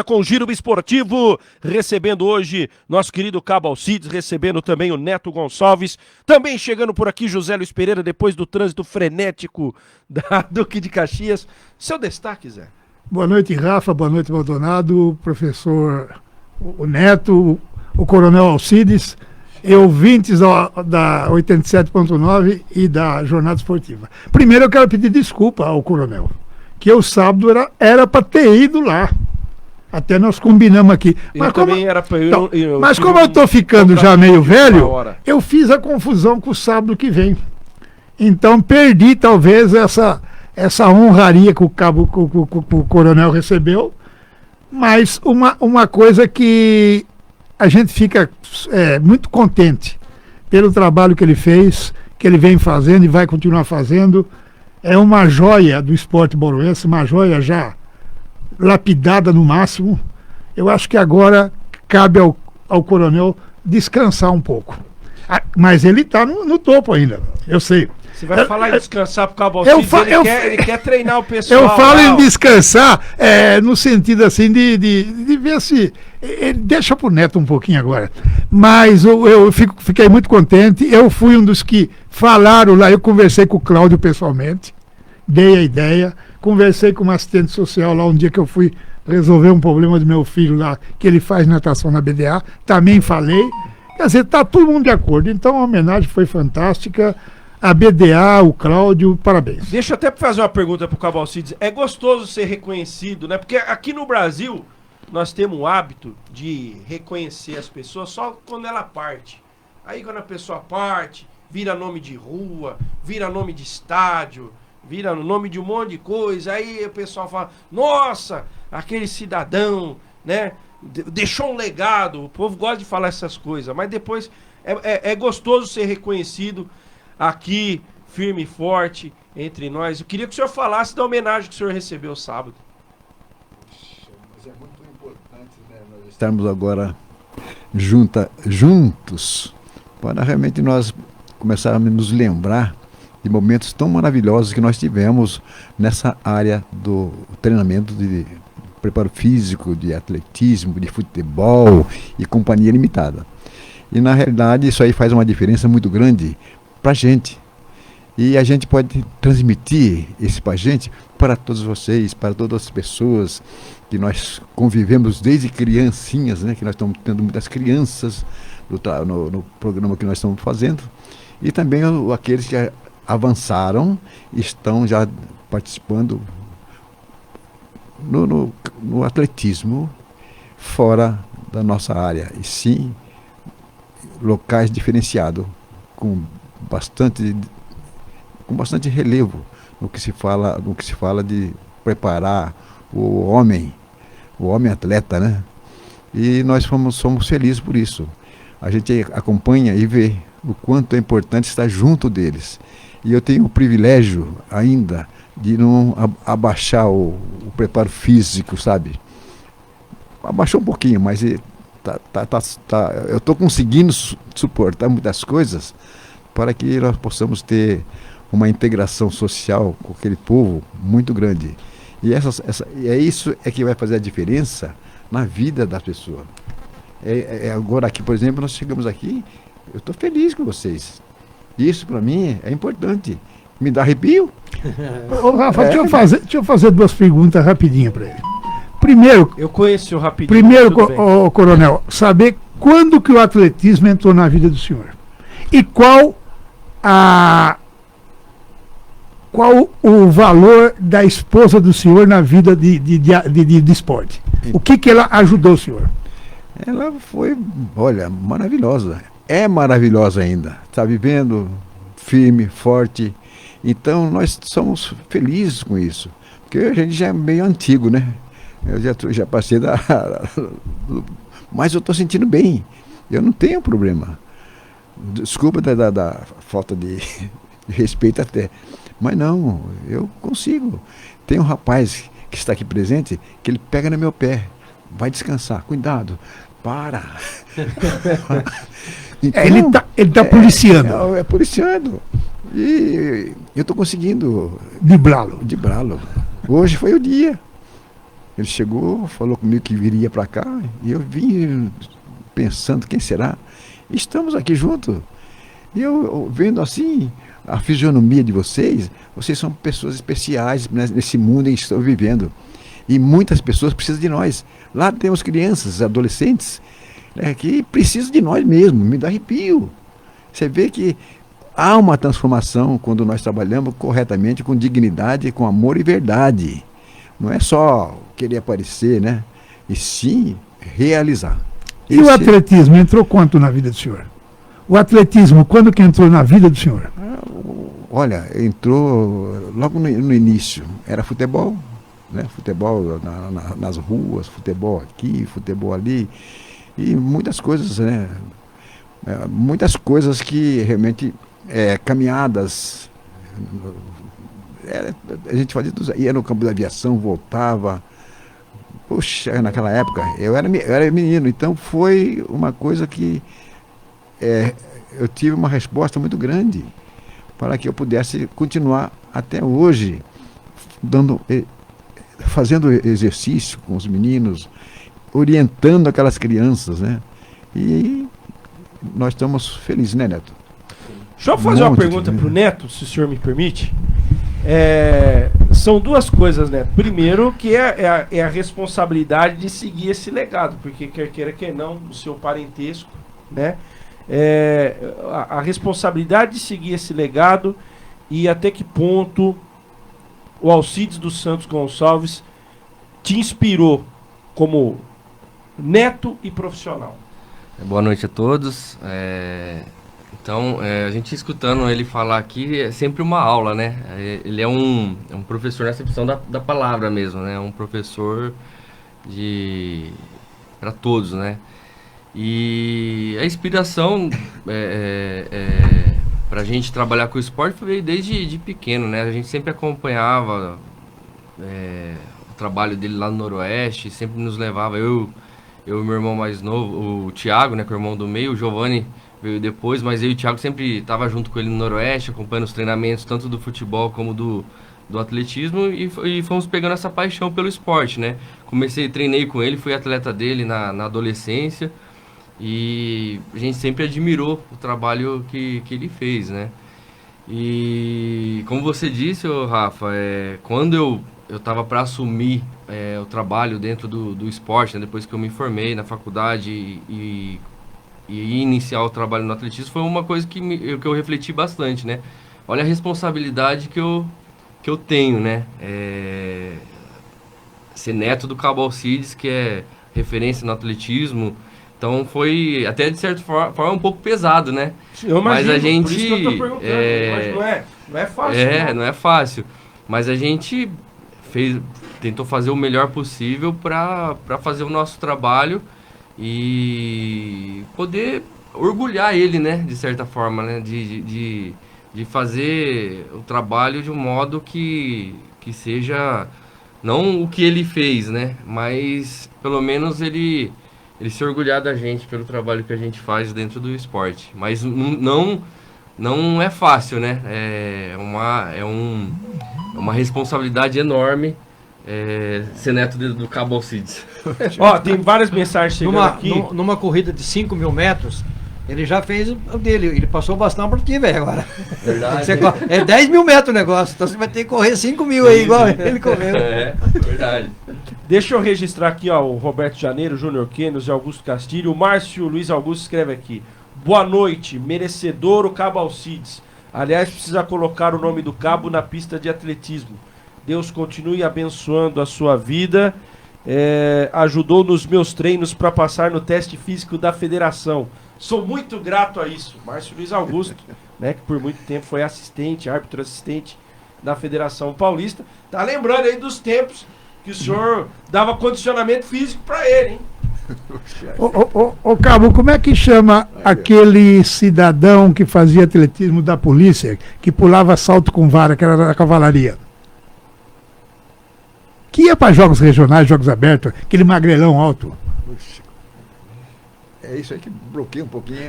Com o Giro Esportivo, recebendo hoje nosso querido Cabo Alcides, recebendo também o Neto Gonçalves, também chegando por aqui José Luiz Pereira, depois do trânsito frenético da Duque de Caxias. Seu destaque, Zé. Boa noite, Rafa, boa noite, Maldonado, professor o Neto, o Coronel Alcides e ouvintes da 87.9 e da Jornada Esportiva. Primeiro eu quero pedir desculpa ao Coronel, que o sábado era para ter ido lá. Até nós combinamos aqui. Mas como eu estou ficando já meio velho, eu fiz a confusão com o sábado que vem. Então perdi talvez essa honraria que o coronel recebeu. Mas uma coisa que a gente fica muito contente pelo trabalho que ele fez, que ele vem fazendo e vai continuar fazendo. É uma joia do esporte bauruense, uma joia já lapidada no máximo. Eu acho que agora cabe ao coronel descansar um pouco. Mas ele está no topo ainda, eu sei. Você vai falar em descansar pro Cabo Alcides, ele quer treinar o pessoal. Eu falo em descansar no sentido assim de ver se... Deixa pro Neto um pouquinho agora. Mas eu fiquei muito contente. Eu fui um dos que falaram lá, eu conversei com o Cláudio pessoalmente, dei a ideia, conversei com uma assistente social lá um dia que eu fui resolver um problema do meu filho lá, que ele faz natação na BDA, também falei. Quer dizer, tá todo mundo de acordo. Então a homenagem foi fantástica. A BDA, o Cláudio, parabéns. Deixa eu até fazer uma pergunta pro Cabo Alcides. É gostoso ser reconhecido, né? Porque aqui no Brasil nós temos o hábito de reconhecer as pessoas só quando ela parte. Aí quando a pessoa parte, vira nome de rua, vira nome de estádio, vira nome de um monte de coisa. Aí o pessoal fala, nossa, aquele cidadão, né? Deixou um legado. O povo gosta de falar essas coisas, mas depois é gostoso ser reconhecido aqui, firme e forte, entre nós. Eu queria que o senhor falasse da homenagem que o senhor recebeu sábado. Mas é muito importante, né, nós estarmos agora juntos, para realmente nós começarmos a nos lembrar de momentos tão maravilhosos que nós tivemos nessa área do treinamento de preparo físico, de atletismo, de futebol e companhia limitada. E na realidade isso aí faz uma diferença muito grande para a gente. E a gente pode transmitir isso para a gente, para todos vocês, para todas as pessoas que nós convivemos desde criancinhas, né? Que nós estamos tendo muitas crianças no programa que nós estamos fazendo. E também aqueles que avançaram, estão já participando no atletismo fora da nossa área. E sim, locais diferenciados, com bastante relevo no que se fala de preparar o homem atleta, né? E nós somos felizes por isso. A gente acompanha e vê o quanto é importante estar junto deles. E eu tenho o privilégio ainda de não abaixar o preparo físico, sabe? Abaixou um pouquinho, mas eu estou conseguindo suportar muitas coisas para que nós possamos ter uma integração social com aquele povo muito grande. E isso que vai fazer a diferença na vida da pessoa. Agora aqui, por exemplo, nós chegamos aqui, eu estou feliz com vocês. Isso para mim é importante. Me dá arrepio. Ô, Rafa, deixa eu fazer duas perguntas rapidinho para ele. Primeiro, eu conheço rapidinho. Primeiro, coronel, saber quando que o atletismo entrou na vida do senhor. E qual o valor da esposa do senhor na vida de esporte? O que ela ajudou o senhor? Ela foi, olha, maravilhosa. É maravilhosa ainda. Está vivendo firme, forte. Então nós somos felizes com isso. Porque a gente já é meio antigo, né? Eu já passei mas eu estou sentindo bem. Eu não tenho problema. Desculpa da falta de respeito até. Mas não, eu consigo. Tem um rapaz que está aqui presente, que ele pega no meu pé. Vai descansar, cuidado. Para. Então, ele tá policiando. É policiando. E eu estou conseguindo driblá-lo. Hoje foi o dia. Ele chegou, falou comigo que viria para cá, e eu vim pensando, quem será? Estamos aqui juntos. E eu vendo assim a fisionomia de vocês são pessoas especiais nesse mundo em que estão vivendo. E muitas pessoas precisam de nós. Lá temos crianças, adolescentes, né, que precisam de nós mesmo, me dá arrepio. Você vê que há uma transformação quando nós trabalhamos corretamente, com dignidade, com amor e verdade. Não é só querer aparecer, né? E sim realizar. E o atletismo entrou quanto na vida do senhor? O atletismo, quando que entrou na vida do senhor? Olha, entrou logo no início. Era futebol, né? Futebol nas ruas, futebol aqui, futebol ali. E muitas coisas, né? Muitas coisas que realmente, caminhadas. A gente fazia tudo, ia no campo da aviação, voltava. Puxa, naquela época, eu era menino, então foi uma coisa que eu tive uma resposta muito grande para que eu pudesse continuar até hoje fazendo exercício com os meninos, orientando aquelas crianças, né? E nós estamos felizes, né, Neto? Deixa eu fazer uma pergunta para o Neto, se o senhor me permite. São duas coisas, Neto. Primeiro, que é a responsabilidade de seguir esse legado, porque quer queira, quer não, o seu parentesco, né? A responsabilidade de seguir esse legado e até que ponto o Alcides dos Santos Gonçalves te inspirou como neto e profissional. Boa noite a todos. Então, a gente escutando ele falar aqui é sempre uma aula, né? Ele é um professor na acepção da palavra mesmo, né? Um professor para todos, né? E a inspiração para a gente trabalhar com o esporte veio desde pequeno, né? A gente sempre acompanhava o trabalho dele lá no Noroeste, sempre nos levava, eu e meu irmão mais novo, o Thiago, né, que é o irmão do meio, o Giovanni veio depois, mas eu e o Thiago sempre estava junto com ele no Noroeste, acompanhando os treinamentos, tanto do futebol como do atletismo, e fomos pegando essa paixão pelo esporte, né? Treinei com ele, fui atleta dele na adolescência, e a gente sempre admirou o trabalho que ele fez, né? E como você disse, Rafa, quando eu estava para assumir o trabalho dentro do esporte, né, depois que eu me formei na faculdade e iniciar o trabalho no atletismo, foi uma coisa que eu refleti bastante, né? Olha a responsabilidade que eu tenho, né? Ser neto do Cabo Alcides, que é referência no atletismo. Então foi até de certa forma um pouco pesado, né? Eu imagino, mas a gente, por isso que eu tô perguntando, mas não é fácil. Não é fácil. Mas a gente tentou fazer o melhor possível para fazer o nosso trabalho e poder orgulhar ele, né? De certa forma, né? De fazer o trabalho de um modo que seja não o que ele fez, né? Mas pelo menos ele se orgulhar da gente pelo trabalho que a gente faz dentro do esporte. Mas não é fácil, né? É uma responsabilidade enorme ser neto do Cabo Alcides. Ó, tem várias mensagens chegando aqui. Numa corrida de 5.000 metros, ele já fez o dele. Ele passou o bastão para ti, velho, agora. Verdade. 10.000 metros o negócio, então você vai ter que correr 5.000 aí, igual ele correu. Verdade. Deixa eu registrar aqui, ó, o Roberto Janeiro, Júnior Quênios, Augusto Castilho. O Márcio Luiz Augusto escreve aqui: boa noite, merecedor o Cabo Alcides. Aliás, precisa colocar o nome do cabo na pista de atletismo. Deus continue abençoando a sua vida. Ajudou nos meus treinos para passar no teste físico da federação. Sou muito grato a isso. Márcio Luiz Augusto, né, que por muito tempo foi árbitro assistente da Federação Paulista. Tá lembrando aí dos tempos que o senhor dava condicionamento físico para ele, hein? Ô Cabo, como é que chama aquele cidadão que fazia atletismo da polícia, que pulava salto com vara, que era da cavalaria? Que ia para jogos regionais, jogos abertos, aquele magrelão alto. É isso aí que bloqueia um pouquinho.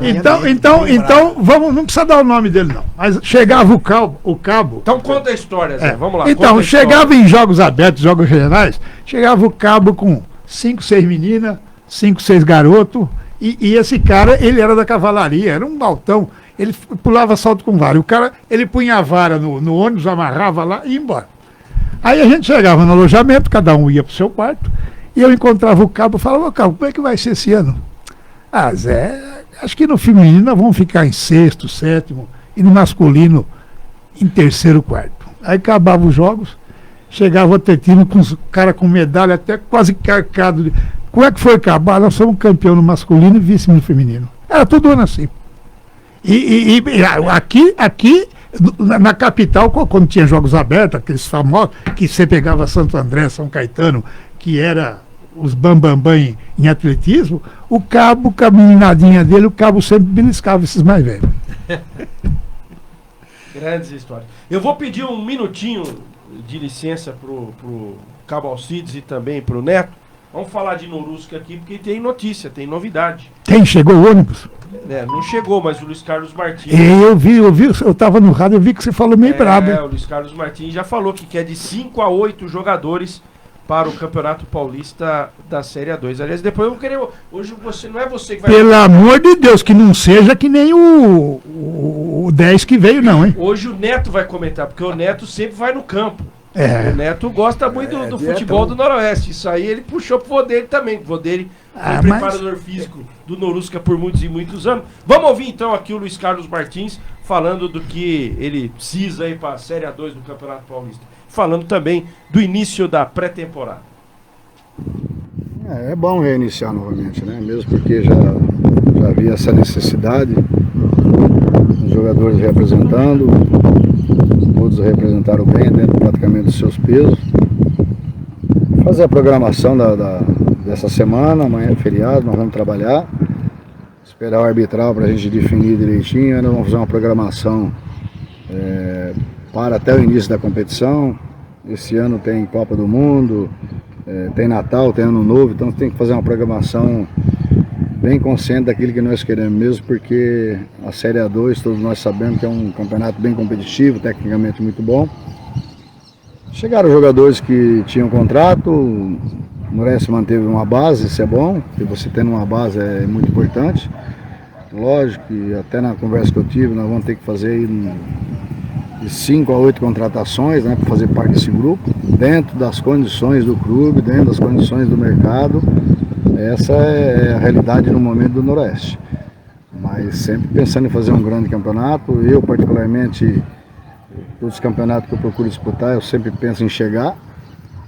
Então, vamos, não precisa dar o nome dele, não. Mas chegava o cabo. Então conta a história, Zé. Vamos lá. Então, conta a história. chegava em jogos abertos, jogos regionais, chegava o cabo com 5, 6 meninas, 5, 6 garotos, e esse cara, ele era da cavalaria, era um baltão. Ele pulava salto com vara. O cara, ele punha a vara no ônibus, amarrava lá e ia embora. Aí a gente chegava no alojamento, cada um ia pro seu quarto, e eu encontrava o cabo e falava, ô cabo, como é que vai ser esse ano? Ah, Zé, acho que no feminino nós vamos ficar em 6º, 7º, e no masculino em 3º, 4º. Aí acabavam os jogos, chegava o time com os caras com medalha até quase carcado. Como é que foi acabar? Nós somos campeão no masculino e vice no feminino. Era todo ano assim. E aqui na capital, quando tinha jogos abertos, aqueles famosos, que você pegava Santo André, São Caetano, que era os bambambam em atletismo, o cabo, com a meninadinha dele, o cabo sempre beliscava esses mais velhos. Grandes histórias. Eu vou pedir um minutinho de licença pro Cabo Alcides e também pro Neto. Vamos falar de Norusca aqui, porque tem notícia, tem novidade. Chegou o ônibus? Não chegou, mas o Luiz Carlos Martins... Eu estava no rádio, eu vi que você falou meio brabo. O Luiz Carlos Martins já falou que quer de 5 a 8 jogadores para o Campeonato Paulista da Série A2. Aliás, depois eu vou querer... Hoje não é você que vai... Pelo amor de Deus, que não seja que nem o 10 que veio, não, hein? Hoje o Neto vai comentar, porque o Neto sempre vai no campo. É. O Neto gosta muito do futebol do Noroeste. Isso aí ele puxou pro vô dele também. O vô dele foi preparador físico do Norusca por muitos e muitos anos. Vamos ouvir então aqui o Luiz Carlos Martins falando do que ele precisa aí para a Série A2 do Campeonato Paulista. Falando também do início da pré-temporada. É bom reiniciar novamente, né? Mesmo porque já havia essa necessidade, os jogadores representando, todos representaram bem dentro praticamente dos seus pesos. Fazer a programação dessa semana, amanhã é feriado, nós vamos trabalhar, esperar o arbitral para a gente definir direitinho, ainda vamos fazer uma programação para até o início da competição. Esse ano tem Copa do Mundo, tem Natal, tem Ano Novo, então tem que fazer uma programação bem consciente daquilo que nós queremos mesmo, porque a Série A2, todos nós sabemos que é um campeonato bem competitivo, tecnicamente muito bom. Chegaram jogadores que tinham contrato, o Noroeste manteve uma base, isso é bom, porque você tendo uma base é muito importante. Lógico que até na conversa que eu tive, nós vamos ter que fazer aí de 5 a 8 contratações, né, para fazer parte desse grupo, dentro das condições do clube, dentro das condições do mercado. Essa é a realidade no momento do Noroeste. Mas sempre pensando em fazer um grande campeonato. Eu, particularmente, todos os campeonatos que eu procuro disputar, eu sempre penso em chegar.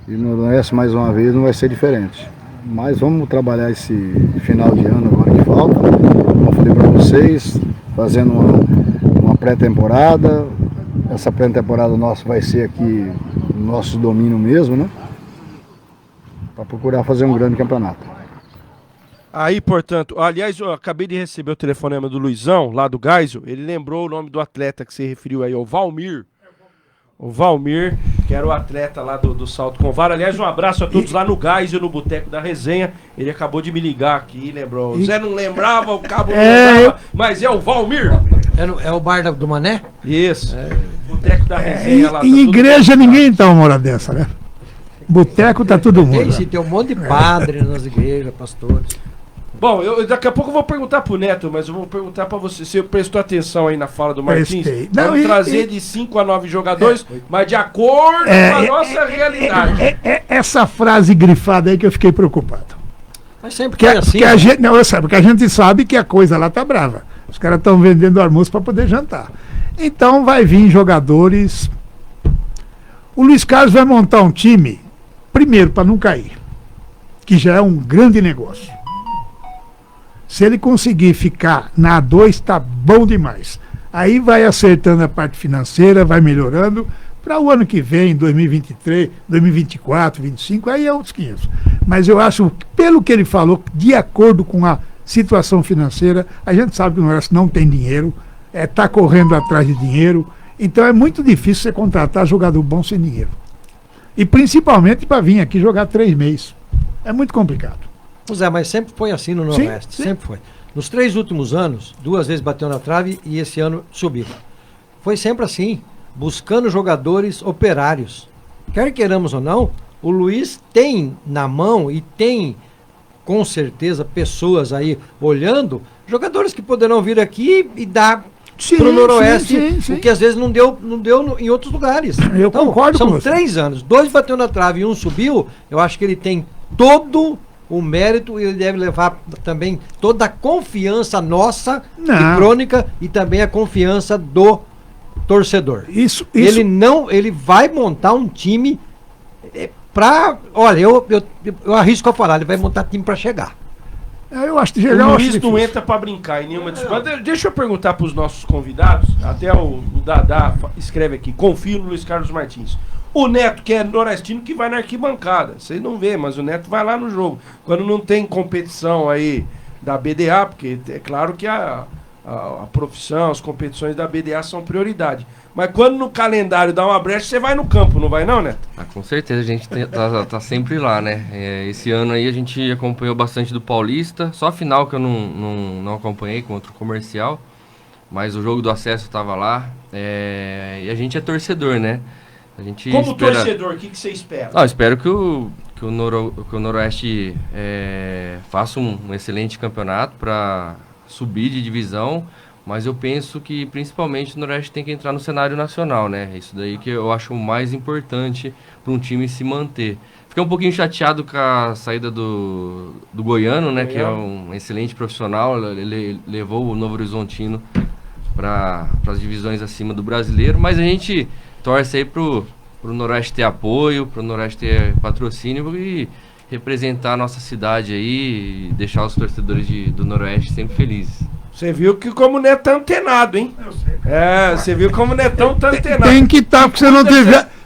E no Noroeste, mais uma vez, não vai ser diferente. Mas vamos trabalhar esse final de ano agora que falta. Como eu falei para vocês, fazendo uma pré-temporada. Essa pré-temporada nossa vai ser aqui no nosso domínio mesmo, né? Para procurar fazer um grande campeonato. Aí, portanto, aliás, eu acabei de receber o telefonema do Luizão, lá do Geisel. Ele lembrou o nome do atleta que você referiu aí, o Valmir. O Valmir, que era o atleta lá do salto com vara. Aliás, um abraço a todos lá no Geisel, no Boteco da Resenha. Ele acabou de me ligar aqui, lembrou. O Zé não lembrava, o Cabo não lembrava, mas é o Valmir. É o bar do Mané? Isso. Boteco da Resenha lá. Em igreja ninguém tá uma hora dessa, né? Boteco tá todo mundo. Tem um monte de padre nas igrejas, pastores. Bom, daqui a pouco eu vou perguntar pro Neto, mas eu vou perguntar pra você. Você prestou atenção aí na fala do Martins? Vamos trazer de 5 a 9 jogadores, mas de acordo com a nossa realidade. Essa frase grifada aí que eu fiquei preocupado. Mas sempre foi assim. Porque a gente sabe que a coisa lá tá brava. Os caras estão vendendo almoço para poder jantar. Então vai vir jogadores. O Luiz Carlos vai montar um time, primeiro, para não cair, que já é um grande negócio. Se ele conseguir ficar na A2, está bom demais. Aí vai acertando a parte financeira, vai melhorando. Para o ano que vem, 2023, 2024, 2025, aí é outros 500. Mas eu acho, pelo que ele falou, de acordo com a situação financeira, a gente sabe que o Noroeste não tem dinheiro, está correndo atrás de dinheiro. Então é muito difícil você contratar jogador bom sem dinheiro. E principalmente para vir aqui jogar 3 meses. É muito complicado. Pois é, mas sempre foi assim no Sim, Noroeste, sim. sempre foi. Nos 3 últimos anos, 2 vezes bateu na trave e esse ano subiu. Foi sempre assim, buscando jogadores operários. Quer queiramos ou não, o Luiz tem na mão e tem com certeza pessoas aí olhando, jogadores que poderão vir aqui e dar Sim, pro Noroeste, sim, sim. o que às vezes não deu em outros lugares. Eu concordo com são você. 3 anos, 2 bateu na trave e 1 subiu, eu acho que ele tem todo o mérito e ele deve levar também toda a confiança nossa Não. de crônica e também a confiança do torcedor. Isso. Ele vai montar um time olha, eu arrisco a falar, ele vai montar time para chegar. Eu acho que O eu acho Luiz não difícil. entra pra brincar em nenhuma disputa. Deixa eu perguntar pros nossos convidados, até o Dadá escreve aqui, confio no Luiz Carlos Martins. O Neto, que é noroestino, que vai na arquibancada. Vocês não vê, mas o Neto vai lá no jogo. Quando não tem competição aí da BDA, porque é claro que a profissão, as competições da BDA são prioridade. Mas quando no calendário dá uma brecha, você vai no campo, não vai não, Neto? Ah, com certeza, a gente tá sempre lá, né? Esse ano aí a gente acompanhou bastante do Paulista, só a final que eu não acompanhei contra o Comercial, mas o jogo do acesso tava lá, e a gente é torcedor, né? A gente Como espera... torcedor, o que você espera? Eu espero que o Noroeste faça um excelente campeonato para subir de divisão, mas eu penso que principalmente o Noroeste tem que entrar no cenário nacional, né? Isso daí que eu acho o mais importante para um time se manter. Fiquei um pouquinho chateado com a saída do Goiano, né? Que é um excelente profissional, ele levou o Novo Horizontino para as divisões acima do brasileiro, mas a gente torce aí pro Noroeste ter apoio, pro Noroeste ter patrocínio e representar a nossa cidade aí e deixar os torcedores do Noroeste sempre felizes. Você viu que como o Neto tá antenado, hein? Você viu como o Netão tá antenado. Tem que estar, porque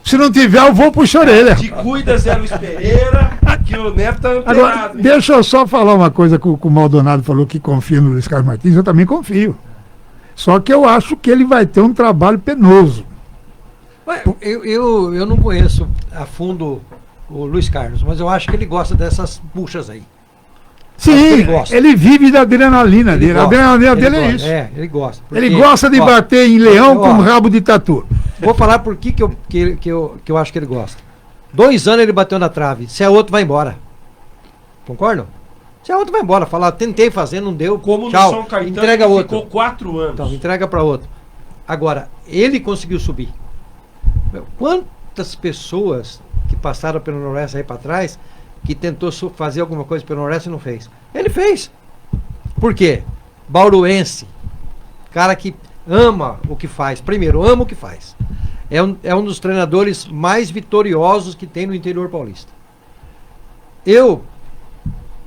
se não tiver, eu vou puxar a orelha. Te cuida, Zé Luiz Pereira, que o Neto tá antenado. Agora, hein? deixa eu só falar uma coisa que o Maldonado falou que confia no Luiz Carlos Martins, eu também confio. Só que eu acho que ele vai ter um trabalho penoso. Eu não conheço a fundo o Luiz Carlos, mas eu acho que ele gosta dessas buchas aí. Sim, ele gosta. ele vive da adrenalina dele. A adrenalina dele é gosta, isso. Ele gosta. Ele gosta de bater em leão com rabo de tatu. Vou falar por que eu acho que ele gosta. 2 anos ele bateu na trave. Se é outro, vai embora. Concordam? Se é outro, vai embora. Falar, tentei fazer, não deu. Como tchau, no São Caetano, entrega ele outro. ficou 4 anos. Então, entrega para outro. Agora, ele conseguiu subir. Quantas pessoas que passaram pelo Noroeste aí para trás, que tentou fazer alguma coisa pelo Noroeste e não fez? Ele fez. Por quê? Bauruense. Cara que ama o que faz. Primeiro, ama o que faz. É um dos treinadores mais vitoriosos que tem no interior paulista. Eu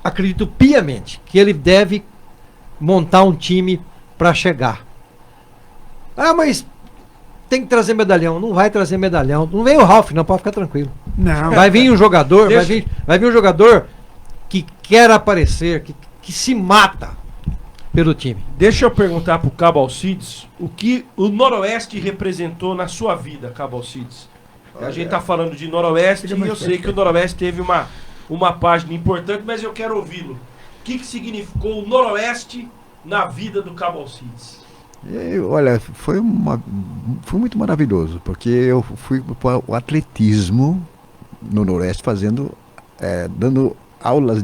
acredito piamente que ele deve montar um time para chegar. Ah, mas tem que trazer medalhão. Não vai trazer medalhão. Não vem o Ralf, não, pode ficar tranquilo. Não. Vai vir um jogador, Deixa- vai vir um jogador que quer aparecer, que se mata pelo time. Deixa eu perguntar pro Cabo Alcides o que o Noroeste representou na sua vida, Cabo Alcides. A gente tá falando de Noroeste e eu sei que o Noroeste teve uma página importante, mas eu quero ouvi-lo. O que significou o Noroeste na vida do Cabo Alcides? Olha, foi muito maravilhoso, porque eu fui para o atletismo no Noroeste dando aulas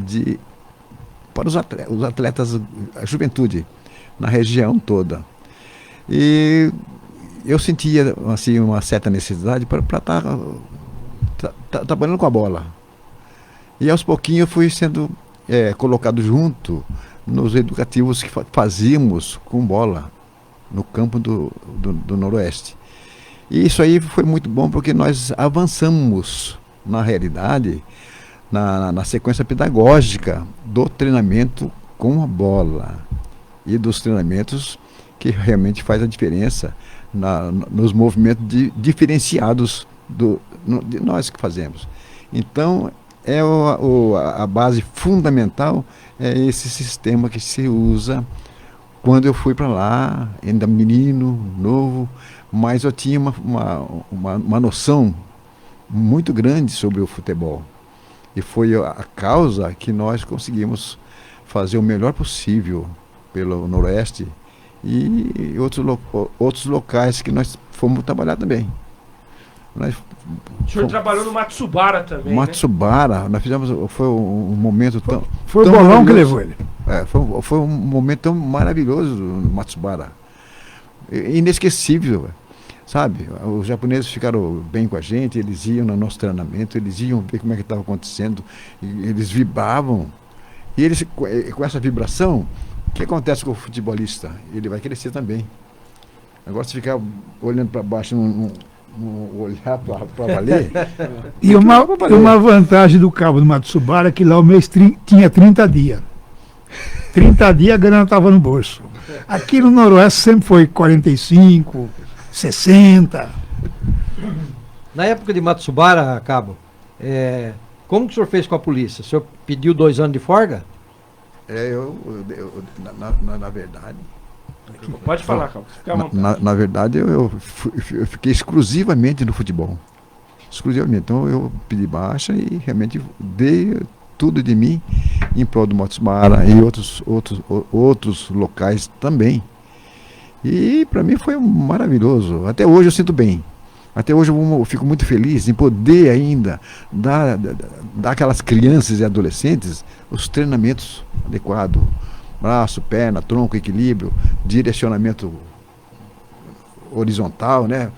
para os atletas, a juventude, na região toda. E eu sentia assim, uma certa necessidade para estar trabalhando com a bola. E aos pouquinhos eu fui sendo colocado junto nos educativos que fazíamos com bola no campo do Noroeste. E isso aí foi muito bom porque nós avançamos na realidade, na sequência pedagógica do treinamento com a bola e dos treinamentos que realmente faz a diferença nos movimentos diferenciados de nós que fazemos. Então, a base fundamental é esse sistema que se usa. Quando eu fui para lá, ainda menino, novo, mas eu tinha uma noção muito grande sobre o futebol. E foi a causa que nós conseguimos fazer o melhor possível pelo Noroeste e outros locais que nós fomos trabalhar também. Nós O senhor trabalhou no Matsubara também, Matsubara, nós fizemos, foi um momento tão... Foi o tão bolão que maravilhoso. levou ele. Foi um momento tão maravilhoso no Matsubara. Inesquecível, sabe? Os japoneses ficaram bem com a gente, eles iam no nosso treinamento, eles iam ver como é que estava acontecendo, eles vibravam. E eles, com essa vibração, o que acontece com o futebolista? Ele vai crescer também. Agora, se ficar olhando para baixo, não olhar para valer. E uma vantagem do cabo do Matsubara é que lá o mês tinha 30 dias. 30 dias a grana estava no bolso. Aqui no Noroeste sempre foi 45, 60. Na época de Matsubara, Cabo, como que o senhor fez com a polícia? O senhor pediu 2 anos de folga? Na verdade... Pode falar, Cabo. Fica à vontade. Na verdade, eu fiquei exclusivamente no futebol. Exclusivamente. Então, eu pedi baixa e realmente dei tudo de mim em prol do Matsubara e outros locais também. E para mim foi maravilhoso. Até hoje eu sinto bem. Até hoje eu fico muito feliz em poder ainda dar aquelas crianças e adolescentes os treinamentos adequados. Braço, perna, tronco, equilíbrio, direcionamento horizontal, né?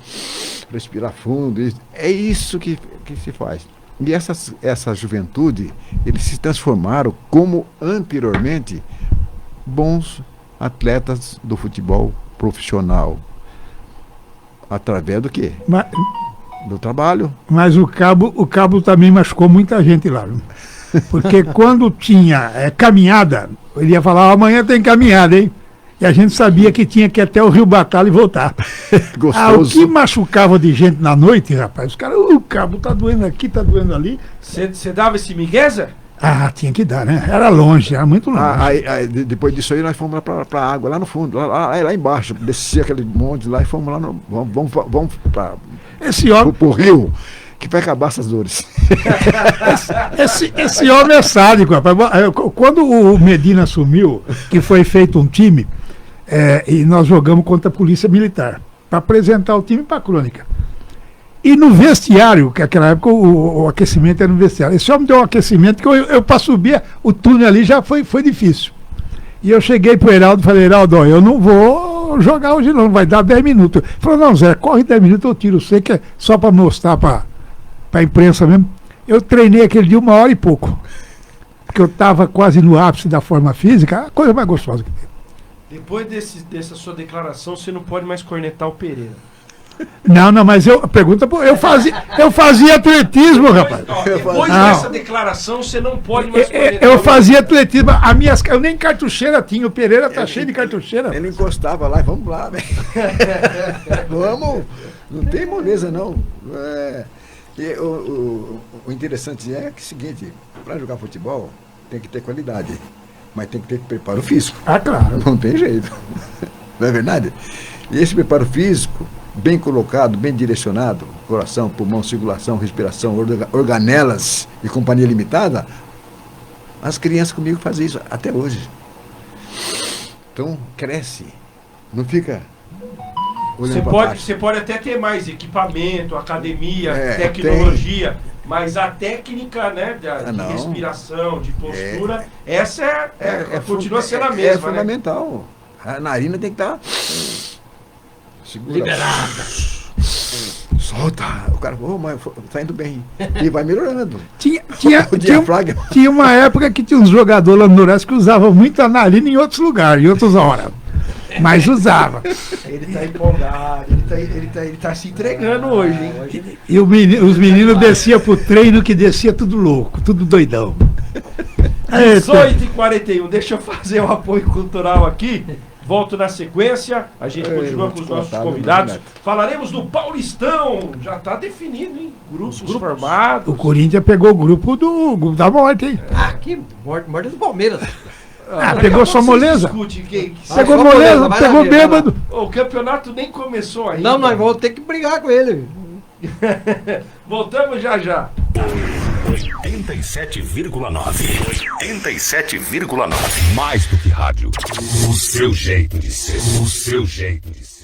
Respirar fundo. É isso que se faz. E essa juventude, eles se transformaram como anteriormente bons atletas do futebol profissional. Através do quê? Do trabalho. Mas o cabo também machucou muita gente lá. Viu? Porque quando tinha caminhada, ele ia falar, amanhã tem caminhada, hein? E a gente sabia que tinha que ir até o Rio Batalha e voltar. Gostoso. O que machucava de gente na noite, rapaz, os caras, o cabo tá doendo aqui, tá doendo ali. Você dava esse migueza? Ah, tinha que dar, né? Era longe, era muito longe. Depois disso aí nós fomos para a água, lá no fundo, lá embaixo, descia aquele monte lá e fomos lá, vamos para o rio, que vai acabar essas dores. Esse homem é sádico, rapaz. Quando o Medina assumiu, que foi feito um time, e nós jogamos contra a Polícia Militar, para apresentar o time para a crônica. E no vestiário, que naquela época o aquecimento era no vestiário, esse homem deu um aquecimento que eu para subir o túnel ali já foi difícil. E eu cheguei pro Heraldo e falei, Heraldo, eu não vou jogar hoje não, vai dar 10 minutos. Ele falou, não, Zé, corre 10 minutos, eu tiro, sei que é só para mostrar para a imprensa mesmo. Eu treinei aquele dia 1 hora e pouco, porque eu estava quase no ápice da forma física, a coisa mais gostosa que tem. Depois dessa sua declaração, você não pode mais cornetar o Pereira. Não, mas eu fazia atletismo, rapaz. Depois dessa declaração, você não pode mais cornetar. Eu fazia atletismo, eu nem cartucheira tinha, o Pereira tá cheio de cartucheira. Ele encostava lá, vamos lá, velho. Vamos, não tem moleza não. O interessante é que é o seguinte, para jogar futebol tem que ter qualidade, mas tem que ter preparo físico. Ah, claro. Não tem jeito. Não é verdade? E esse preparo físico, bem colocado, bem direcionado, coração, pulmão, circulação, respiração, organelas e companhia limitada, as crianças comigo fazem isso até hoje. Então, cresce. Não fica... Você pode até ter mais equipamento, academia, tecnologia, mas a técnica, né, de respiração, de postura, essa continua sendo a mesma. É fundamental. Né? A narina tem que estar liberada. Solta. O cara, mas tá indo bem. E vai melhorando. Tinha uma época que tinha uns jogadores lá no Noroeste que usavam muito a narina em outros lugares, em outras horas. Mas usava. Ele tá empolgado, ele tá se entregando hoje, hein? E os meninos desciam pro treino que descia tudo louco, tudo doidão. 18h41, deixa eu fazer o apoio cultural aqui. Volto na sequência, a gente continua com os nossos convidados. Falaremos do Paulistão, já tá definido, hein? Grupos formados. O Corinthians pegou o grupo da morte, hein? Que morte do Palmeiras. Pegou só moleza. Pegou moleza, pegou bêbado. O campeonato nem começou ainda. Não, nós vamos ter que brigar com ele. Voltamos já. 87,9. 87,9. Mais do que rádio. O seu jeito de ser. O seu jeito de ser.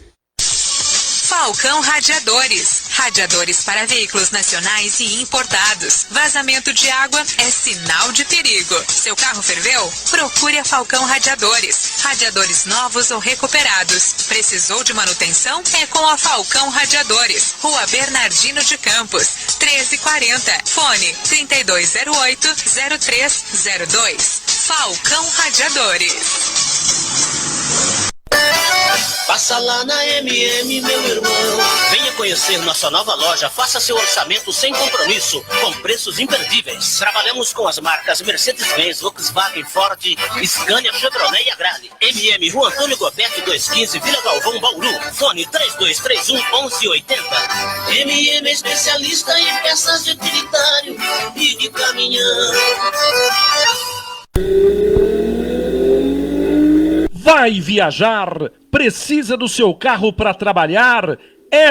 Falcão Radiadores. Radiadores para veículos nacionais e importados. Vazamento de água é sinal de perigo. Seu carro ferveu? Procure a Falcão Radiadores. Radiadores novos ou recuperados. Precisou de manutenção? É com a Falcão Radiadores. Rua Bernardino de Campos, 1340. Fone 3208-0302. Falcão Radiadores. Passa lá na MM, meu irmão. Venha conhecer nossa nova loja. Faça seu orçamento sem compromisso, com preços imperdíveis. Trabalhamos com as marcas Mercedes-Benz, Volkswagen, Ford, Scania, Chevrolet e Agrale. MM, Rua Antônio Goberto 215, Vila Galvão, Bauru. Fone 3231-1180. MM é especialista em peças de utilitário e de caminhão. Vai viajar? Precisa do seu carro para trabalhar?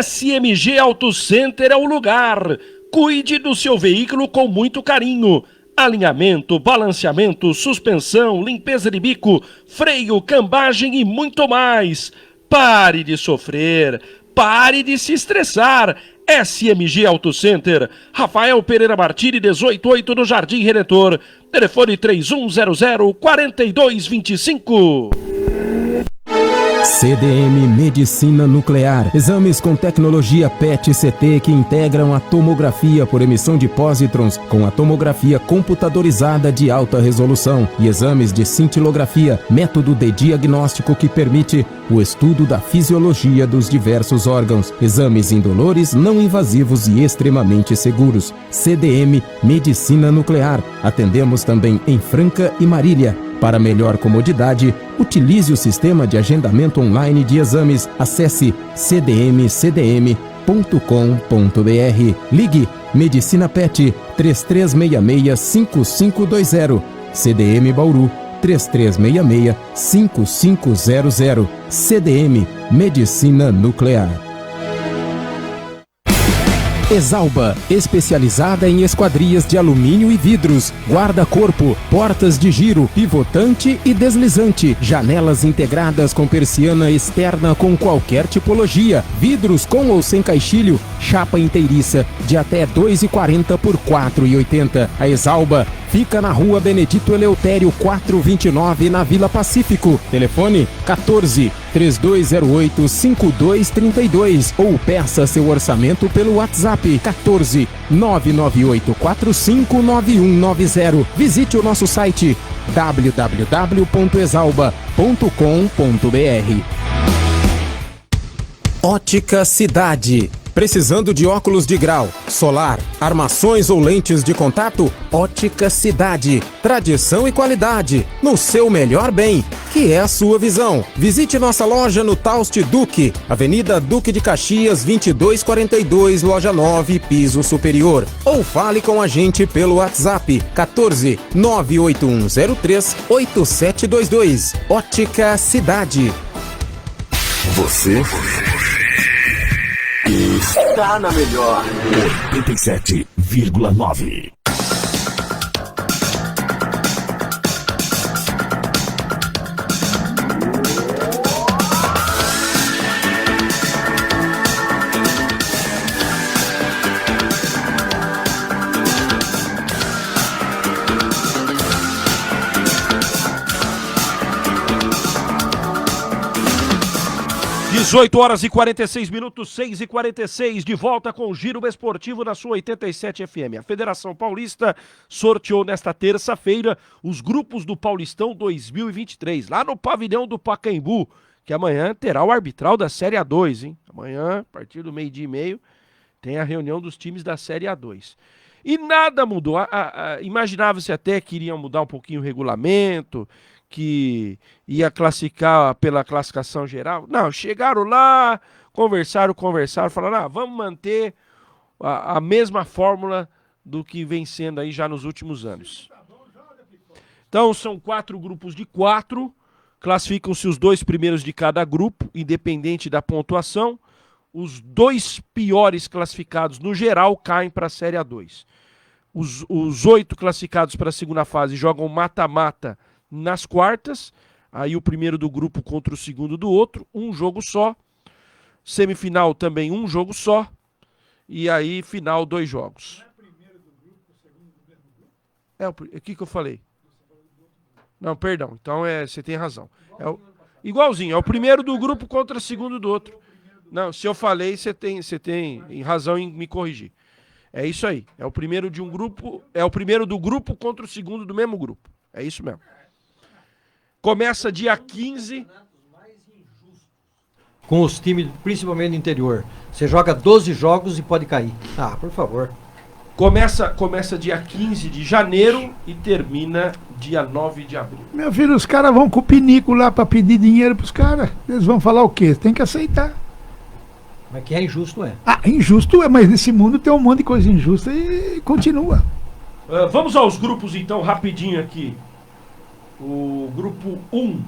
SMG Auto Center é o lugar. Cuide do seu veículo com muito carinho. Alinhamento, balanceamento, suspensão, limpeza de bico, freio, cambagem e muito mais. Pare de sofrer. Pare de se estressar. SMG Auto Center. Rafael Pereira Martiri, 188 do Jardim Redentor. Telefone 3100-4225. CDM Medicina Nuclear. Exames com tecnologia PET-CT que integram a tomografia por emissão de pósitrons com a tomografia computadorizada de alta resolução e exames de cintilografia, método de diagnóstico que permite o estudo da fisiologia dos diversos órgãos. Exames indolores, não invasivos e extremamente seguros. CDM Medicina Nuclear. Atendemos também em Franca e Marília. Para melhor comodidade, utilize o sistema de agendamento online de exames. Acesse cdmcdm.com.br. Ligue Medicina PET 3366-5520. CDM Bauru 3366-5500. CDM Medicina Nuclear. Exalba, especializada em esquadrias de alumínio e vidros, guarda-corpo, portas de giro, pivotante e deslizante, janelas integradas com persiana externa com qualquer tipologia, vidros com ou sem caixilho, chapa inteiriça de até 2,40 por 4,80. A Exalba fica na Rua Benedito Eleutério 429, na Vila Pacífico. Telefone 14-3208-5232 ou peça seu orçamento pelo WhatsApp 14-998459190. Visite o nosso site www.exalba.com.br. Ótica Cidade. Precisando de óculos de grau, solar, armações ou lentes de contato? Ótica Cidade. Tradição e qualidade no seu melhor bem, que é a sua visão. Visite nossa loja no Tauste Duque, Avenida Duque de Caxias 2242, loja 9, piso superior. Ou fale com a gente pelo WhatsApp 14-98103-8722. Ótica Cidade. Você está na melhor 87,9. 18 horas e 46 minutos, 6h46, de volta com o Giro Esportivo na sua 87 FM. A Federação Paulista sorteou nesta terça-feira os grupos do Paulistão 2023, lá no pavilhão do Pacaembu, que amanhã terá o arbitral da Série A2, hein? Amanhã, a partir do 12h30, tem a reunião dos times da Série A2. E nada mudou. Imaginava-se até que iriam mudar um pouquinho o regulamento, que ia classificar pela classificação geral. Não, chegaram lá, conversaram, falaram, vamos manter a mesma fórmula do que vem sendo aí já nos últimos anos. Então são 4 grupos de 4, classificam-se os 2 primeiros de cada grupo, independente da pontuação. Os 2 piores classificados no geral caem para a Série A2. Os 8 classificados para a segunda fase jogam mata-mata nas quartas. Aí o primeiro do grupo contra o segundo do outro, um jogo só. Semifinal também um jogo só. E aí final 2 jogos. O que eu falei? Não, perdão. Então você tem razão. Igualzinho, é o primeiro do grupo contra o segundo do outro. Não, se eu falei, você tem razão em me corrigir. É isso aí. É o primeiro de um grupo, é o primeiro do grupo contra o segundo do mesmo grupo. É isso mesmo. Começa dia 15. Com os times, principalmente do interior. Você joga 12 jogos e pode cair. Ah, por favor. Começa dia 15 de janeiro e termina dia 9 de abril. Meu filho, os caras vão com o pinico lá pra pedir dinheiro pros caras. Eles vão falar o quê? Tem que aceitar. Mas que é injusto, é. Ah, injusto é, mas nesse mundo tem um monte de coisa injusta e continua. Vamos aos grupos então, rapidinho aqui. O grupo 1,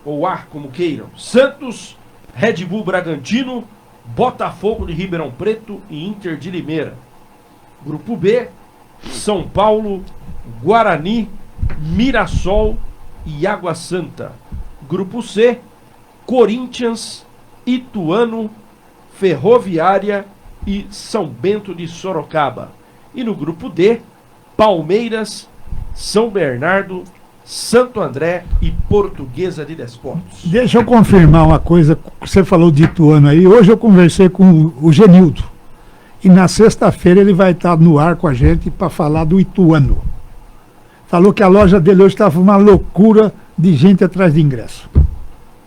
ou A, como queiram. Santos, Red Bull Bragantino, Botafogo de Ribeirão Preto e Inter de Limeira. Grupo B, São Paulo, Guarani, Mirassol e Água Santa. Grupo C, Corinthians, Ituano, Ferroviária e São Bento de Sorocaba. E no grupo D, Palmeiras, São Bernardo, Santo André e Portuguesa de Desportos. Deixa eu confirmar uma coisa. Você falou de Ituano aí. Hoje eu conversei com o Genildo. E na sexta-feira ele vai estar no ar com a gente para falar do Ituano. Falou que a loja dele hoje estava uma loucura de gente atrás de ingresso.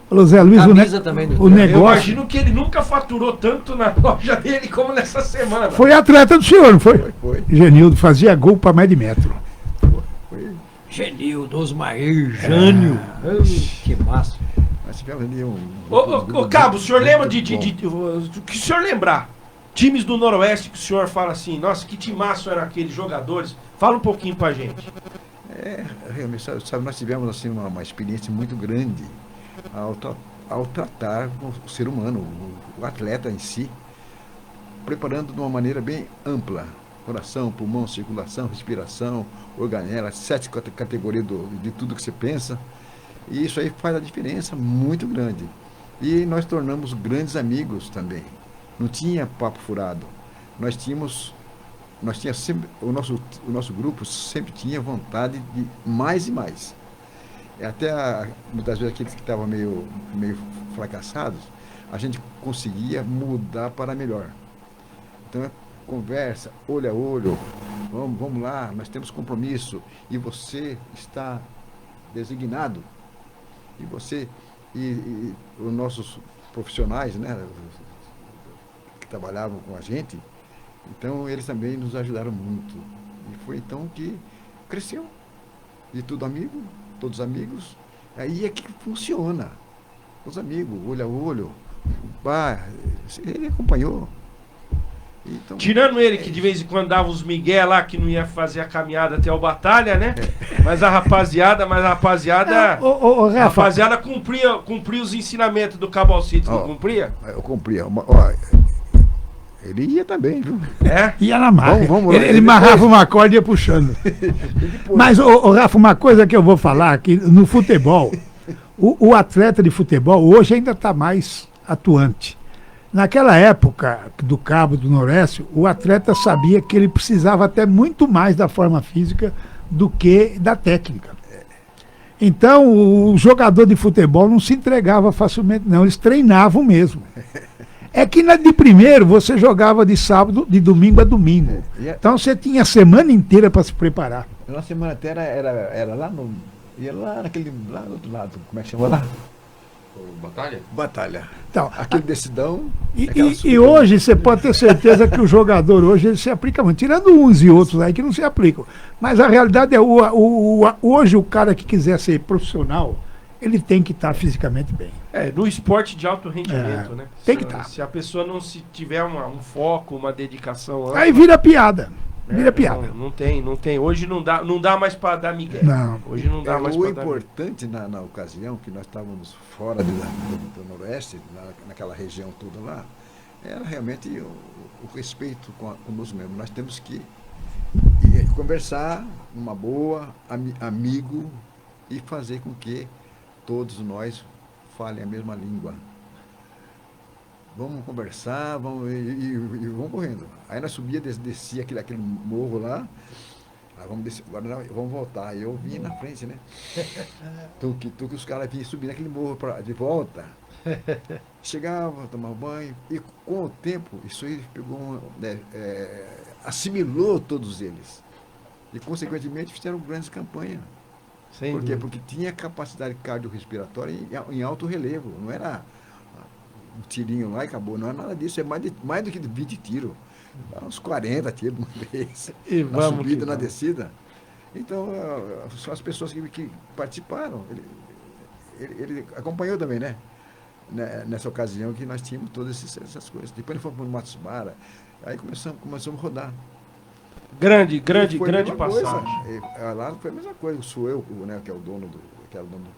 Falou, Zé Luiz, também o negócio... Eu imagino que ele nunca faturou tanto na loja dele como nessa semana. Foi atleta do senhor, não foi? Foi. Genildo fazia gol para mais de metro. Genildo, Osmair, Jânio. Que massa. Nós tivemos ali Ô, Cabo, o senhor lembra de o que o senhor lembrar? Times do Noroeste que o senhor fala assim, nossa, que timaço eram aqueles jogadores. Fala um pouquinho pra gente. Realmente, sabe, nós tivemos assim uma experiência muito grande ao tratar o ser humano, o atleta em si, preparando de uma maneira bem ampla. Coração, pulmão, circulação, respiração, organela, 7 categorias de tudo que você pensa. E isso aí faz a diferença muito grande. E nós tornamos grandes amigos também. Não tinha papo furado. Nós tínhamos sempre, o nosso grupo sempre tinha vontade de mais e mais. Até muitas vezes aqueles que estavam meio fracassados, a gente conseguia mudar para melhor. Então, conversa, olho a olho, vamos lá, nós temos compromisso, e você está designado, e os nossos profissionais, né, que trabalhavam com a gente, então eles também nos ajudaram muito, e foi então que cresceu, e todos amigos, aí é que funciona, os amigos, olho a olho, ele acompanhou. Então, tirando ele que de vez em quando dava os migué lá, que não ia fazer a caminhada até o Batalha, né? Mas a rapaziada, a rapaziada cumpria os ensinamentos do Cabo Alcides, não cumpria? Eu cumpria. Ele ia também, viu? Ia na marra. Vamos lá. Ele amarrava uma corda e ia puxando. Mas, Rafa, uma coisa que eu vou falar, que no futebol, o atleta de futebol hoje ainda está mais atuante. Naquela época do Cabo do Noroeste, o atleta sabia que ele precisava até muito mais da forma física do que da técnica. Então, o jogador de futebol não se entregava facilmente, não. Eles treinavam mesmo. É que de primeiro você jogava de sábado, de domingo a domingo. Então você tinha a semana inteira para se preparar. Na semana inteira era lá no... Ia lá no outro lado, como é que chama lá? Batalha. Então, aquele decidão. E hoje você pode ter certeza que o jogador hoje ele se aplica muito, tirando uns e outros aí que não se aplicam. Mas a realidade é hoje o cara que quiser ser profissional, ele tem que estar fisicamente bem. No esporte de alto rendimento, né? Tem que estar. Se a pessoa não tiver um foco, uma dedicação... Aí vira piada. Vira piada. Não tem. Hoje não dá mais para dar migué. Não. Hoje não dá mais para dar. O importante na ocasião, que nós estávamos fora do Noroeste, naquela região toda lá, era realmente o respeito conosco mesmo. Nós temos que conversar, uma boa, amigo, e fazer com que todos nós falem a mesma língua. Vamos conversar, vamos e vamos correndo. Aí nós subia, descia aquele morro lá. Aí vamos descer, agora vamos voltar. Aí eu vinha na frente, né? Que os caras vinham subir naquele morro de volta. Chegava, tomava banho. E com o tempo, isso aí pegou, assimilou todos eles. E, consequentemente, fizeram grandes campanhas. Por quê? Porque tinha capacidade cardiorrespiratória em alto relevo. Não era um tirinho lá e acabou. Não é nada disso. É mais do que 20 tiros. Uns 40 tiros uma vez. Na subida, na descida. Então, são as pessoas que participaram. Ele acompanhou também, né? Nessa ocasião que nós tínhamos todas essas coisas. Depois nós fomos para o Matsubara. Aí começamos a rodar. Grande passagem. Lá foi a mesma coisa. O Suel, né, que era o dono do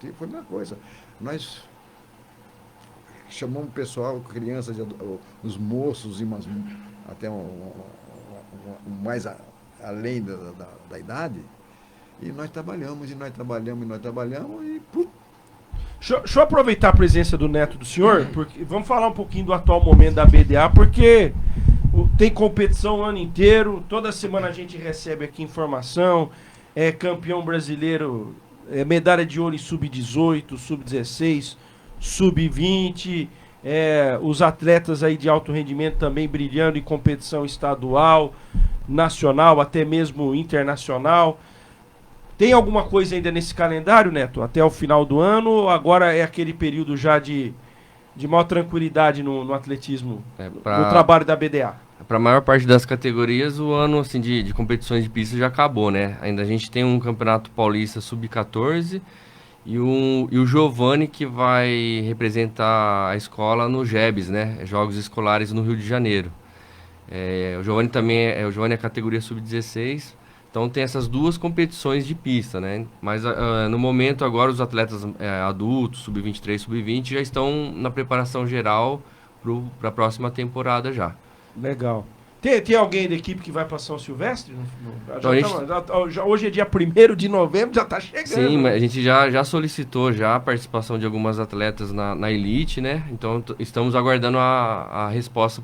time, foi a mesma coisa. Nós chamamos o pessoal, crianças, os moços, até mais além da idade, e nós trabalhamos e pum. Deixa eu aproveitar a presença do neto do senhor, porque vamos falar um pouquinho do atual momento da BDA, porque tem competição o ano inteiro, toda semana a gente recebe aqui informação, é campeão brasileiro, medalha de ouro em sub-18, sub-16, sub-20, os atletas aí de alto rendimento também brilhando em competição estadual, nacional, até mesmo internacional. Tem alguma coisa ainda nesse calendário, Neto, até o final do ano, ou agora é aquele período já de maior tranquilidade no atletismo, no trabalho da BDA? Para a maior parte das categorias, o ano assim, de competições de pista já acabou, né? Ainda a gente tem um campeonato paulista sub-14 e o Giovanni, que vai representar a escola no JEBs, né? Jogos Escolares no Rio de Janeiro. O Giovanni também o Giovanni é a categoria sub-16, então tem essas duas competições de pista, né? Mas no momento agora os atletas adultos, sub-23, sub-20, já estão na preparação geral para a próxima temporada já. Legal. Tem alguém da equipe que vai para São Silvestre? Hoje é dia 1º de novembro, já está chegando. Sim, mas a gente já solicitou já a participação de algumas atletas na elite, né? Então estamos aguardando a resposta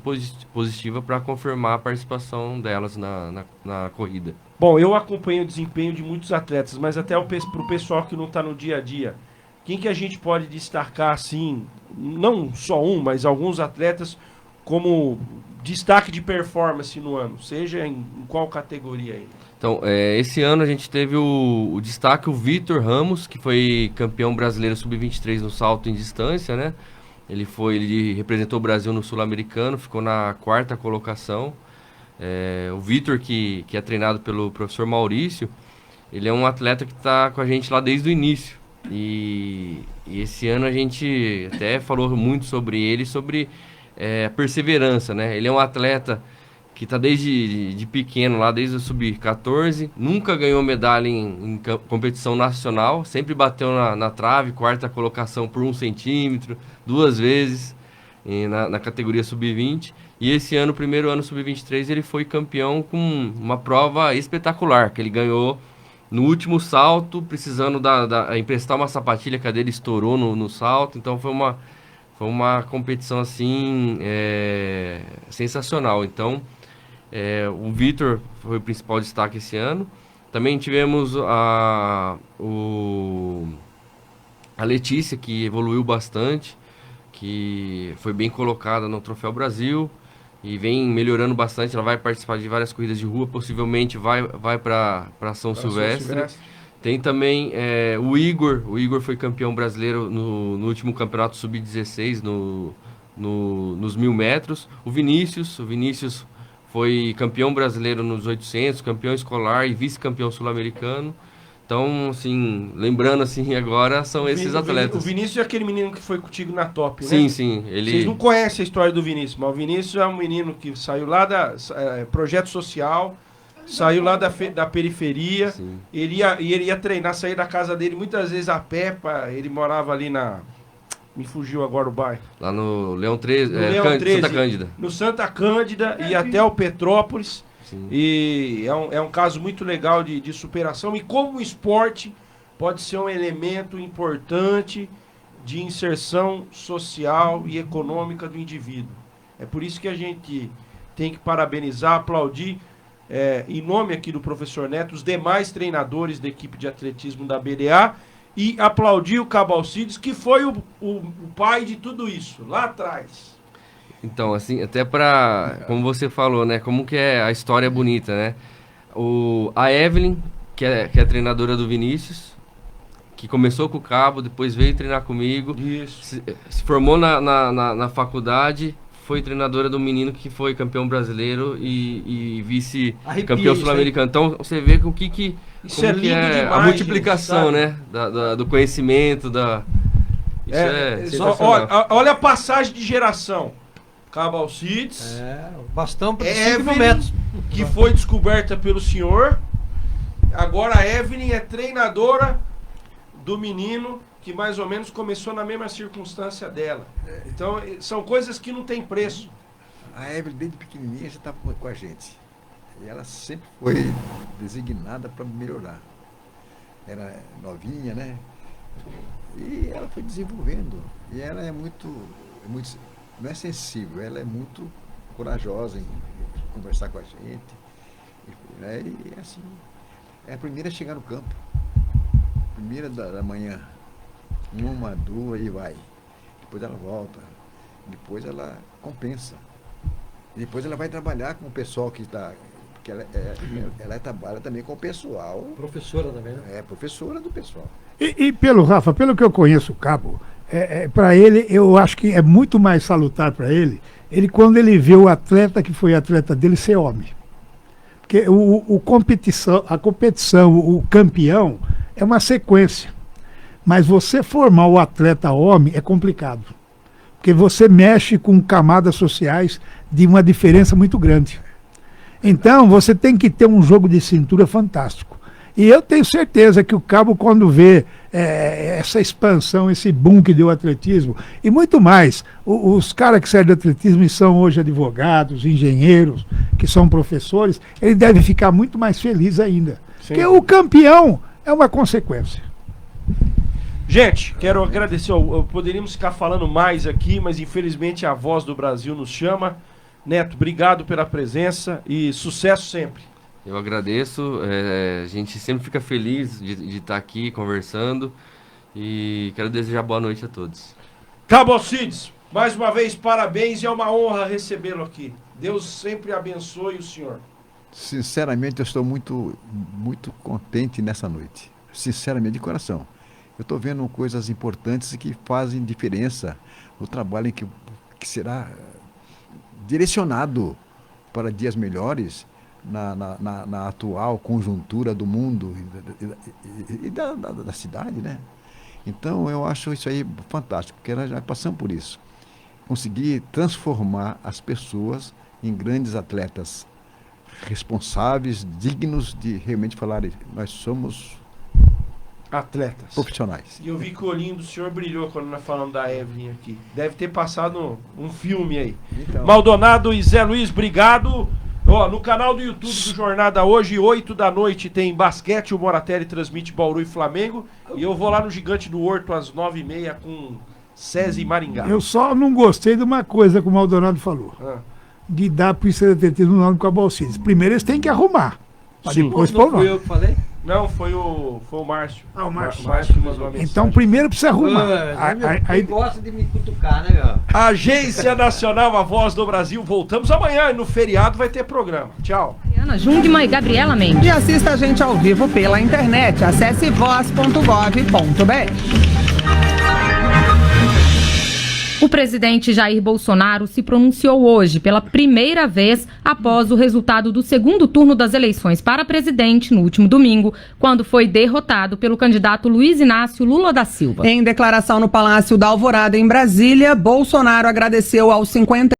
positiva para confirmar a participação delas na corrida. Bom, eu acompanho o desempenho de muitos atletas, mas até para o pessoal que não está no dia a dia, quem que a gente pode destacar assim, não só mas alguns atletas como destaque de performance no ano, seja em qual categoria aí? Então, esse ano a gente teve o destaque, o Vitor Ramos, que foi campeão brasileiro sub-23 no salto em distância, né? Ele representou o Brasil no Sul-Americano, ficou na 4ª colocação. O Vitor, que é treinado pelo professor Maurício, ele é um atleta que está com a gente lá desde o início. E esse ano a gente até falou muito sobre ele, sobre a perseverança, né? Ele é um atleta que está desde pequeno, lá desde o sub-14, nunca ganhou medalha em competição nacional, sempre bateu na trave, 4ª colocação por 1 centímetro, 2 vezes na categoria sub-20. E esse ano, primeiro ano sub-23, ele foi campeão com uma prova espetacular, que ele ganhou no último salto, precisando emprestar uma sapatilha, que a dele estourou no salto, então foi uma competição assim sensacional. Então o Vitor foi o principal destaque esse ano. Também tivemos a Letícia, que evoluiu bastante, que foi bem colocada no Troféu Brasil e vem melhorando bastante. Ela vai participar de várias corridas de rua, possivelmente vai para São Silvestre. Tem também o Igor. O Igor foi campeão brasileiro no último campeonato sub-16 nos 1000 metros. O Vinícius foi campeão brasileiro nos 800, campeão escolar e vice-campeão sul-americano. Então, assim, lembrando assim agora, são esses atletas. O Vinícius é aquele menino que foi contigo na top, né? Sim. Vocês não conhecem a história do Vinícius, mas o Vinícius é um menino que saiu lá projeto social, saiu lá da periferia. Ele ia treinar, sair da casa dele muitas vezes a pé. Ele morava ali me fugiu agora o bairro. Lá no Leão 13, Leão 13, Santa Cândida. No Santa Cândida, ia até o Petrópolis. Sim. E é um caso muito legal de superação. E como o esporte pode ser um elemento importante de inserção social e econômica do indivíduo. É por isso que a gente tem que parabenizar, aplaudir, em nome aqui do professor Neto, os demais treinadores da equipe de atletismo da BDA e aplaudir o Cabo Alcides, que foi o pai de tudo isso, lá atrás. Então, assim, até como você falou, né, como que é a história bonita, né? A Evelyn, que é treinadora do Vinícius, que começou com o Cabo, depois veio treinar comigo, se formou na faculdade, foi treinadora do menino que foi campeão brasileiro e vice-campeão sul-americano. Então, você vê com isso é lindo demais, a multiplicação, gente, né, do conhecimento, olha a passagem de geração. Cabo Alcides, bastão para Evelyn, metros, que foi descoberta pelo senhor. Agora a Evelyn é treinadora do menino que mais ou menos começou na mesma circunstância dela. Então, são coisas que não tem preço. A Evelyn, desde pequenininha, já estava com a gente. E ela sempre foi designada para melhorar. Era novinha, né? E ela foi desenvolvendo. E ela é muito não é sensível, ela é muito corajosa em conversar com a gente. Né? E assim, é a primeira a chegar no campo. Primeira da manhã. 1, 2 e vai. Depois ela volta. Depois ela compensa. E depois ela vai trabalhar com o pessoal que está... Porque ela trabalha também com o pessoal. Professora também, né? É, professora do pessoal. E Rafa, pelo que eu conheço o Cabo, para ele, eu acho que é muito mais salutar para ele, quando ele vê o atleta que foi atleta dele ser homem. Porque a competição, o campeão, é uma sequência. Mas você formar o atleta homem é complicado. Porque você mexe com camadas sociais de uma diferença muito grande. Então, você tem que ter um jogo de cintura fantástico. E eu tenho certeza que o Cabo, quando vê essa expansão, esse boom que deu o atletismo, e muito mais, os caras que saem do atletismo e são hoje advogados, engenheiros, que são professores, ele deve ficar muito mais feliz ainda. Sim. Porque o campeão é uma consequência. Gente, quero agradecer. Poderíamos ficar falando mais aqui, mas infelizmente a Voz do Brasil nos chama. Neto, obrigado pela presença e sucesso sempre. Eu agradeço, a gente sempre fica feliz de estar aqui conversando e quero desejar boa noite a todos. Cabo Alcides, mais uma vez parabéns e é uma honra recebê-lo aqui. Deus sempre abençoe o senhor. Sinceramente, eu estou muito, muito contente nessa noite. Sinceramente, de coração. Eu estou vendo coisas importantes que fazem diferença no trabalho que será direcionado para dias melhores na atual conjuntura do mundo e da cidade, né? Então eu acho isso aí fantástico, porque nós já passamos por isso. Conseguir transformar as pessoas em grandes atletas responsáveis, dignos de realmente falarem, nós somos atletas profissionais. E eu vi que o olhinho do senhor brilhou quando nós falamos da Evelyn aqui. Deve ter passado um filme aí. Então. Maldonado e Zé Luiz, obrigado. No canal do YouTube do Jornada hoje, 8 da noite, tem basquete. O Moratelli transmite Bauru e Flamengo. E eu vou lá no Gigante do Horto às 9h30 com César e Maringá. Eu só não gostei de uma coisa que o Maldonado falou. De dar para o atletismo no nome com a Alcides. Primeiro eles têm que arrumar. Para depois pôr o nome. Foi eu que falei? Não, foi o Márcio. O Márcio. Que mandou a mensagem. Então primeiro precisa arrumar. Aí gosta de me cutucar, né, meu? Agência Nacional, a Voz do Brasil. Voltamos amanhã e no feriado vai ter programa. Tchau. Ana Jungmann e Gabriela Mendes. E assista a gente ao vivo pela internet. Acesse voz.gov.br. O presidente Jair Bolsonaro se pronunciou hoje pela primeira vez após o resultado do segundo turno das eleições para presidente no último domingo, quando foi derrotado pelo candidato Luiz Inácio Lula da Silva. Em declaração no Palácio da Alvorada, em Brasília, Bolsonaro agradeceu aos 50